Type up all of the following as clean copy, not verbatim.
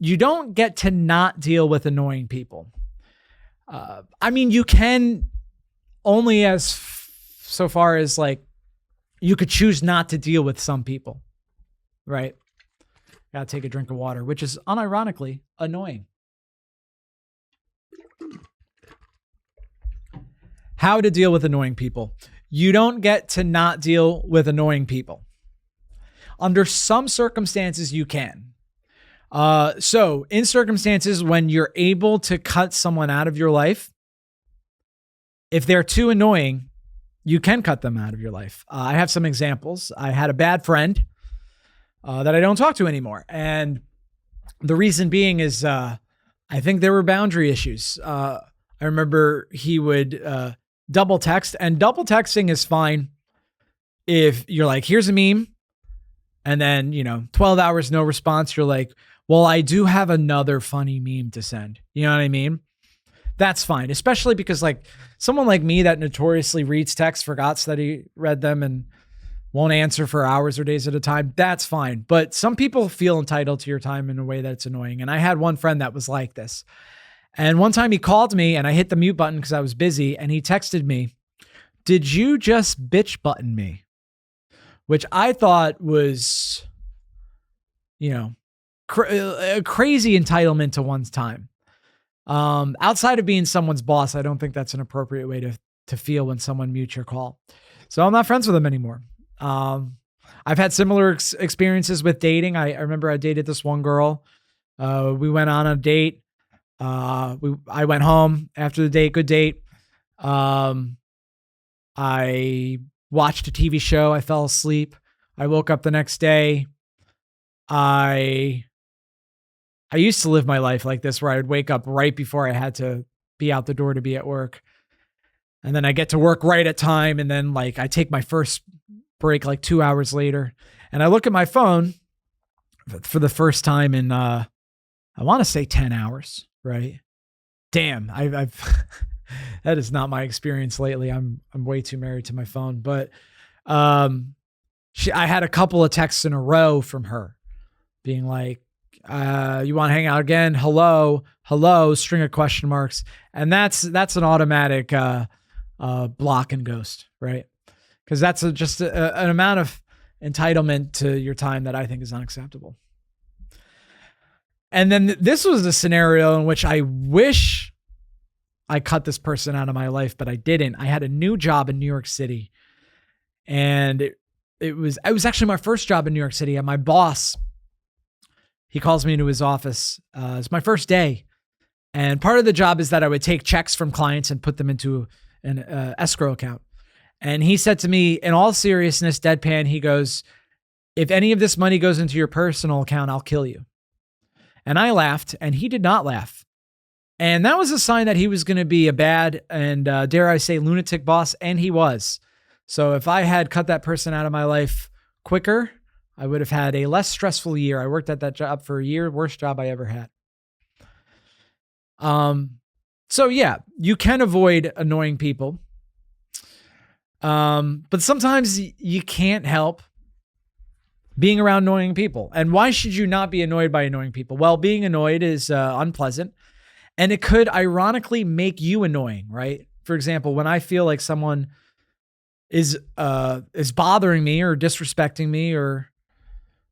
you don't get to not deal with annoying people. You can only so far as like you could choose not to deal with some people, right? Gotta take a drink of water, which is unironically annoying. How to deal with annoying people. You don't get to not deal with annoying people. Under some circumstances, you can. So in circumstances when you're able to cut someone out of your life, if they're too annoying, you can cut them out of your life. I have some examples. I had a bad friend that I don't talk to anymore. And the reason being is I think there were boundary issues. I remember he would double text, and double texting is fine if you're like, here's a meme. And then, 12 hours, no response. You're like, well, I do have another funny meme to send. You know what I mean? That's fine. Especially because like someone like me that notoriously reads texts, forgets that he read them and won't answer for hours or days at a time. That's fine. But some people feel entitled to your time in a way that's annoying. And I had one friend that was like this. And one time he called me and I hit the mute button because I was busy. And he texted me, "Did you just bitch button me?" Which I thought was, a crazy entitlement to one's time. Outside of being someone's boss, I don't think that's an appropriate way to feel when someone mutes your call. So I'm not friends with them anymore. I've had similar experiences with dating. I remember I dated this one girl. We went on a date. I went home after the date, good date. I watched a TV show. I fell asleep. I woke up the next day. I used to live my life like this where I would wake up right before I had to be out the door to be at work. And then I get to work right at time. And then like I take my first break like 2 hours later. And I look at my phone for the first time in, I want to say 10 hours, right? Damn, I've that is not my experience lately. I'm way too married to my phone, but I had a couple of texts in a row from her being like, you want to hang out again? Hello, string of question marks. And that's an automatic block and ghost, right? Because that's just an amount of entitlement to your time that I think is unacceptable. And then this was a scenario in which I wish I cut this person out of my life, but I didn't. I had a new job in New York City, and it was actually my first job in New York City. And my boss, he calls me into his office. It's my first day, and part of the job is that I would take checks from clients and put them into an escrow account. And he said to me, in all seriousness, deadpan, he goes, "If any of this money goes into your personal account, I'll kill you." And I laughed, and he did not laugh. And that was a sign that he was going to be a bad and, dare I say, lunatic boss, and he was. So if I had cut that person out of my life quicker, I would have had a less stressful year. I worked at that job for a year, worst job I ever had. So yeah, you can avoid annoying people. But sometimes you can't help being around annoying people. And why should you not be annoyed by annoying people? Well, being annoyed is unpleasant, and it could ironically make you annoying, right? For example, when I feel like someone is bothering me or disrespecting me or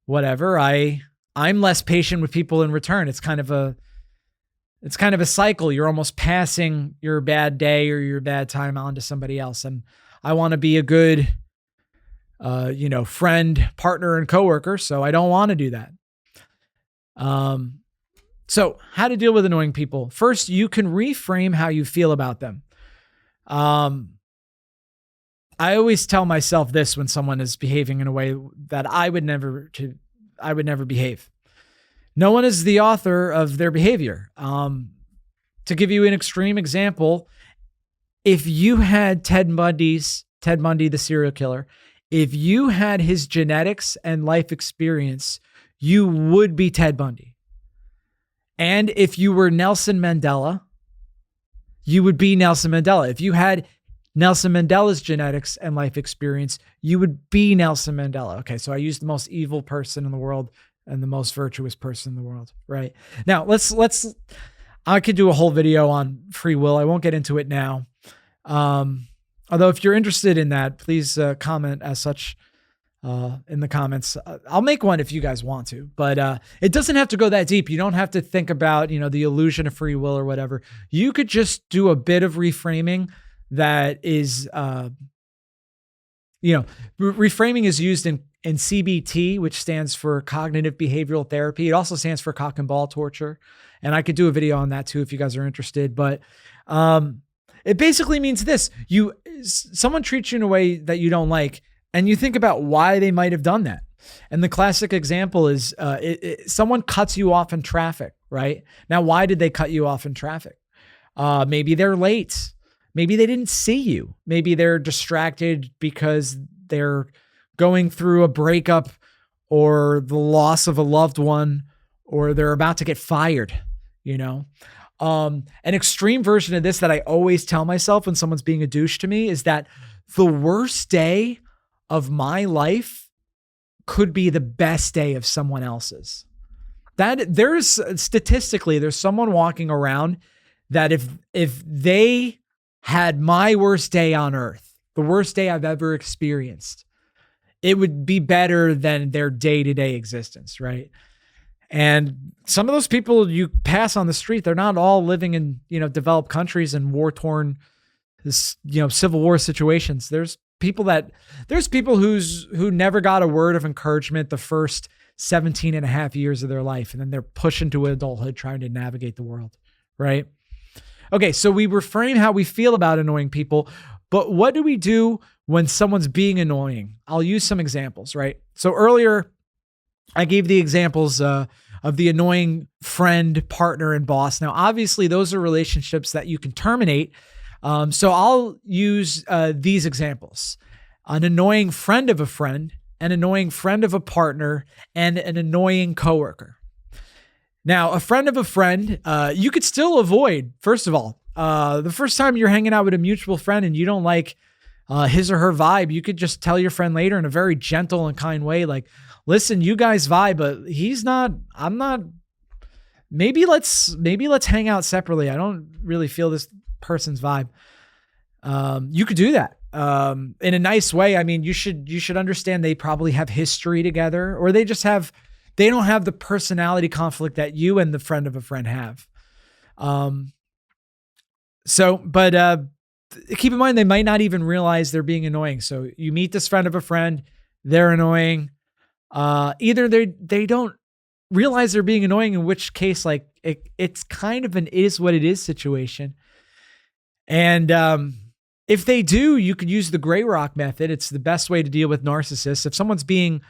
whatever, I'm less patient with people in return. It's kind of a cycle. You're almost passing your bad day or your bad time on to somebody else. And I want to be a good friend, partner, and coworker. So I don't want to do that. So how to deal with annoying people. First, you can reframe how you feel about them. I always tell myself this when someone is behaving in a way that I would never behave. No one is the author of their behavior. To give you an extreme example, if you had Ted Bundy, the serial killer, if you had his genetics and life experience, you would be Ted Bundy. And if you were Nelson Mandela, you would be Nelson Mandela. If you had Nelson Mandela's genetics and life experience, you would be Nelson Mandela. Okay, so I used the most evil person in the world and the most virtuous person in the world, right? Now, I could do a whole video on free will. I won't get into it now. Although if you're interested in that, please comment as such in the comments. I'll make one if you guys want to, but it doesn't have to go that deep. You don't have to think about, the illusion of free will or whatever. You could just do a bit of reframing that is, reframing is used in CBT, which stands for cognitive behavioral therapy. It also stands for cock and ball torture. And I could do a video on that too, if you guys are interested, but it basically means this: someone treats you in a way that you don't like, and you think about why they might have done that. And the classic example is someone cuts you off in traffic, right? Now, why did they cut you off in traffic? Maybe they're late. Maybe they didn't see you. Maybe they're distracted because they're going through a breakup or the loss of a loved one, or they're about to get fired, An extreme version of this that I always tell myself when someone's being a douche to me is that the worst day of my life could be the best day of someone else's. That there's someone walking around that if they had my worst day on earth, the worst day I've ever experienced, it would be better than their day-to-day existence, right? And some of those people you pass on the street, they're not all living in, developed countries and war-torn, civil war situations. There's people who never got a word of encouragement the first 17 and a half years of their life. And then they're pushed into adulthood trying to navigate the world, right? Okay, so we reframe how we feel about annoying people, but what do we do when someone's being annoying? I'll use some examples, right? So earlier, I gave the examples of the annoying friend, partner, and boss. Now, obviously, those are relationships that you can terminate. So I'll use these examples: an annoying friend of a friend, an annoying friend of a partner, and an annoying coworker. Now, a friend of a friend, you could still avoid. First of all, the first time you're hanging out with a mutual friend and you don't like his or her vibe, you could just tell your friend later in a very gentle and kind way, like, listen, you guys vibe, but I'm not, maybe let's hang out separately. I don't really feel this person's vibe. You could do that in a nice way. I mean, you should understand they probably have history together, or they don't have the personality conflict that you and the friend of a friend have. But keep in mind, they might not even realize they're being annoying. So you meet this friend of a friend, they're annoying. Either they don't realize they're being annoying, in which case, like, it's kind of an is what it is situation. And if they do, you could use the gray rock method. It's the best way to deal with narcissists. If someone's being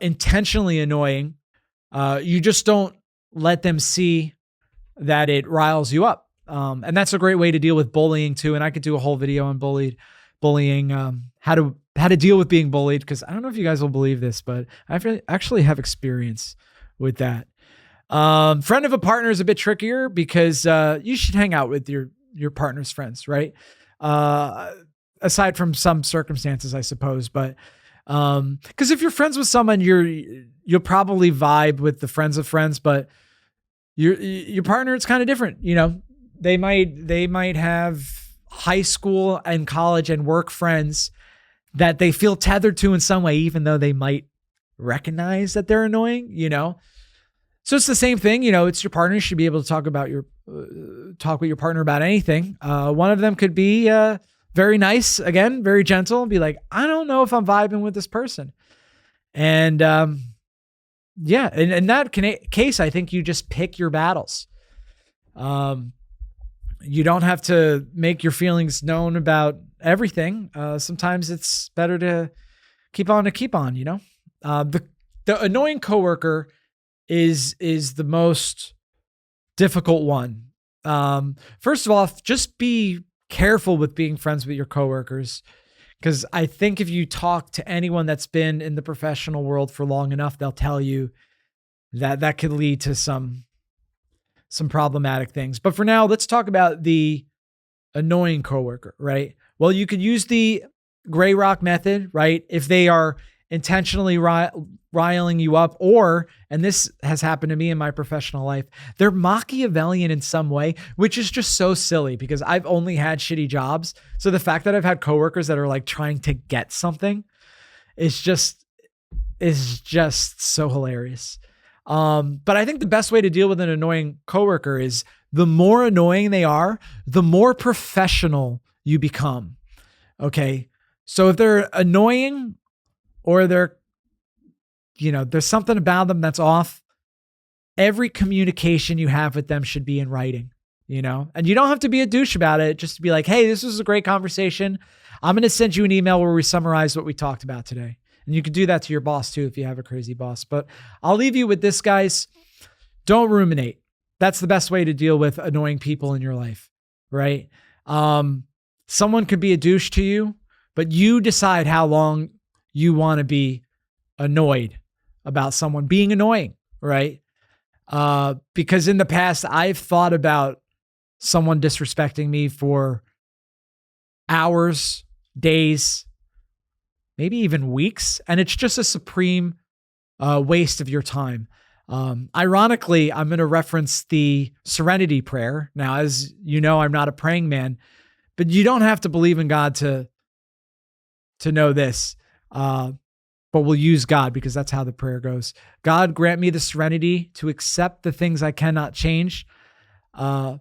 intentionally annoying, you just don't let them see that it riles you up. And that's a great way to deal with bullying too. And I could do a whole video on bullying, how to deal with being bullied, because I don't know if you guys will believe this, but I actually have experience with that. Friend of a partner is a bit trickier because you should hang out with your partner's friends, right? Aside from some circumstances, I suppose, but because if you're friends with someone, you'll probably vibe with the friends of friends, but your partner, it's kind of different. They might have high school and college and work friends that they feel tethered to in some way, even though they might recognize that they're annoying, So it's the same thing, it's your partner. You should be able to talk with your partner about anything. One of them could be very nice, again, very gentle, and be like, I don't know if I'm vibing with this person. And in that case, I think you just pick your battles. You don't have to make your feelings known about everything. Sometimes it's better to keep on, The annoying coworker is the most difficult one. First of all, just be careful with being friends with your coworkers, because I think if you talk to anyone that's been in the professional world for long enough, they'll tell you that could lead to some problematic things. But for now, let's talk about the annoying coworker, right? Well, you could use the gray rock method, right? If they are intentionally riling you up, or, and this has happened to me in my professional life, they're Machiavellian in some way, which is just so silly because I've only had shitty jobs. So the fact that I've had coworkers that are like trying to get something is just so hilarious. But I think the best way to deal with an annoying coworker is the more annoying they are, the more professional you become. Okay. So if they're annoying or they're, there's something about them that's off, every communication you have with them should be in writing, and you don't have to be a douche about it. Just to be like, hey, this was a great conversation. I'm going to send you an email where we summarize what we talked about today. And you could do that to your boss too if you have a crazy boss. But I'll leave you with this, guys. Don't ruminate. That's the best way to deal with annoying people in your life, right? Someone could be a douche to you, but you decide how long you want to be annoyed about someone being annoying, right? Because in the past, I've thought about someone disrespecting me for hours, days, maybe even weeks. And it's just a supreme waste of your time. Ironically, I'm going to reference the Serenity Prayer. Now, as you know, I'm not a praying man, but you don't have to believe in God to know this. But we'll use God because that's how the prayer goes. God, grant me the serenity to accept the things I cannot change. Connor,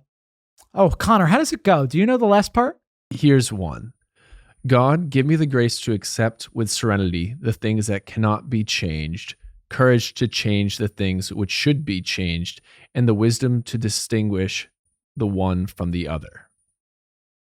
how does it go? Do you know the last part? Here's one. God, give me the grace to accept with serenity the things that cannot be changed, courage to change the things which should be changed, and the wisdom to distinguish the one from the other.